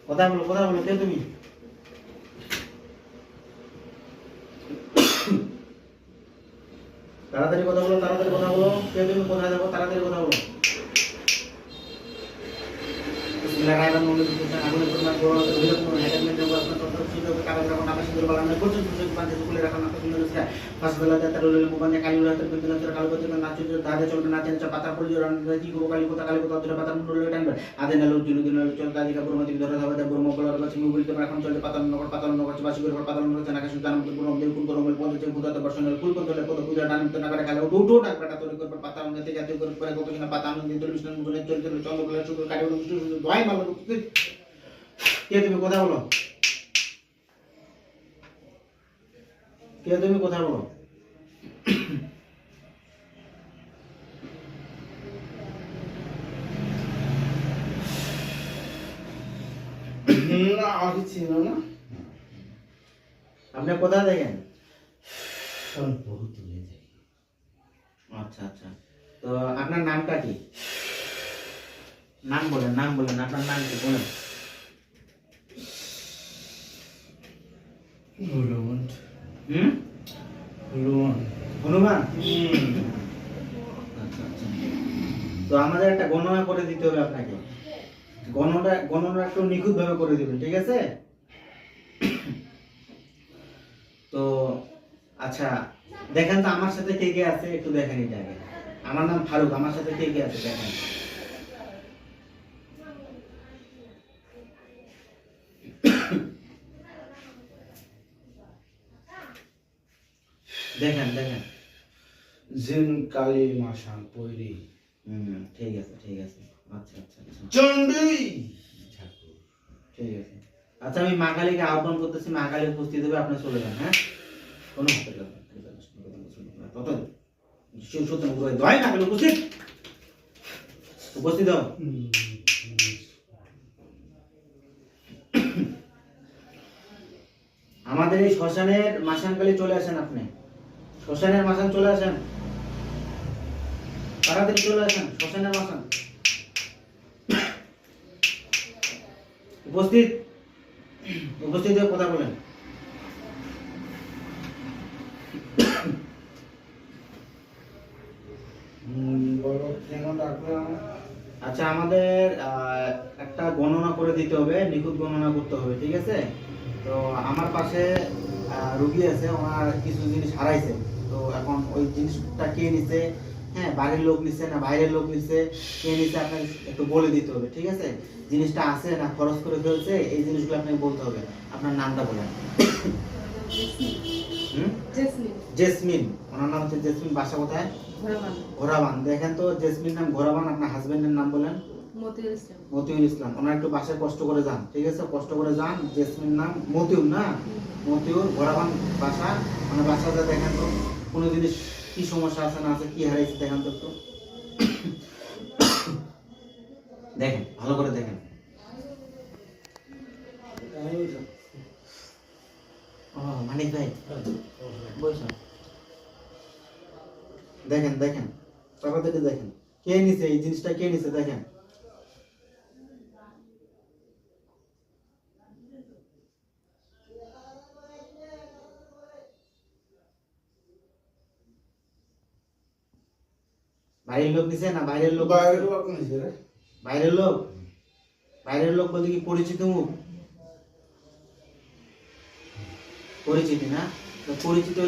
কথা বলো কে তুমি? তাড়াতাড়ি কথা বলো, কে তুমি, কোথায় যাবো, তাড়াতাড়ি কথা বলো। কে তুমি, কথা বলো, কে তুমি, কথা বলো। আমাকে ছিল না। আপনি কোথায় দেখেন? বহুত দূরে যাই। আচ্ছা আচ্ছা, তো আপনার নামটা কি? নাম বলেন, আপনার নাম কি বলেন? হনুমান। হুম, হনুমান। হনুমান। আচ্ছা আচ্ছা, তো আমাদের একটা গণনা করে দিতে হবে আপনাকে। গণনা একটু নিখুঁত ভাবে করে দিবেন, ঠিক আছে? তো আচ্ছা, দেখেন তো আমার সাথে কে কে আছে, একটু দেখেন এটা আগে। আমার নাম ফারুক, আমার সাথে কে কে আছে দেখেন। দেখেন দেখেন। জিন কালী মাসান পৈরি। ঠিক আছে ঠিক আছে। আচ্ছা আচ্ছা আচ্ছা, চন্ডী ঠাকুর। ঠিক আছে। আচ্ছা, আমি মা কালীকে আহ্বান করতেছি, মা কালী উপস্থিত হবে, আপনি চলে যান। হ্যাঁ, কোনো হাতে লাগবে না, তত সত্য দয় না কেন, উপস্থিত উপস্থিত হও। আমাদের এই শ্মশানের মাসানকালী চলে আসেন, আপনি শ্মশানের মাসান চলে আসেন, তাড়াতাড়ি চলে আসেন শ্মশানের মাসান। উপস্থিত উপস্থিত হয়ে কথা বলেন। বলো কেন ডাকবে আমার? আচ্ছা, আমাদের একটা গণনা করে দিতে হবে, নিখুঁত গণনা করতে হবে, ঠিক আছে? তো আমার পাশে রুগী আছে, ওনার কিছু জিনিস হারাইছে। তো এখন ওই জিনিসটা কে নিছে, হ্যাঁ, বাড়ির লোক নিছে না বাইরের লোক নিছে, কে নিছে আপনাকে একটু বলে দিতে হবে, ঠিক আছে? জিনিসটা আছে না খরচ করে ফেলছে, এই জিনিসগুলো আপনাকে বলতে হবে। আপনার নামটা বলেন। জেসমিন, ওনার নাম হচ্ছে জেসমিন, বাসা কোথায়? ঘোরাবান। দেখেন তো, জেসমিন নাম ঘোরাবান, আপনার হাজবেন্ডের নাম বলেন? মতিউল ইসলাম। ওনার একটু বাসায় কষ্ট করে যান, ঠিক আছে? কষ্ট করে যান। জেসমিন নাম, মতিউল না, মতিউল, ঘোরাবান বাসা। মানে বাসাতে দেখেন তো কোনো জিনিস কি সমস্যা আছে না আছে, কি হারাইছে দেখেন তো একটু। দেখেন, ভালো করে দেখেন। ও মানিক ভাই, বলছেন, দেখেন দেখেন, তাড়াতাড়ি দেখেন কে নিছে এই জিনিসটা, কে নিছে দেখেন। বাইরের লোক নিছে না বাইরের লোক? বাইরের লোক নিছে রে। বাইরের লোক? বাইরের লোক বলতে কি পরিচিত মুখ? পরিচিতি না, তো পরিচিত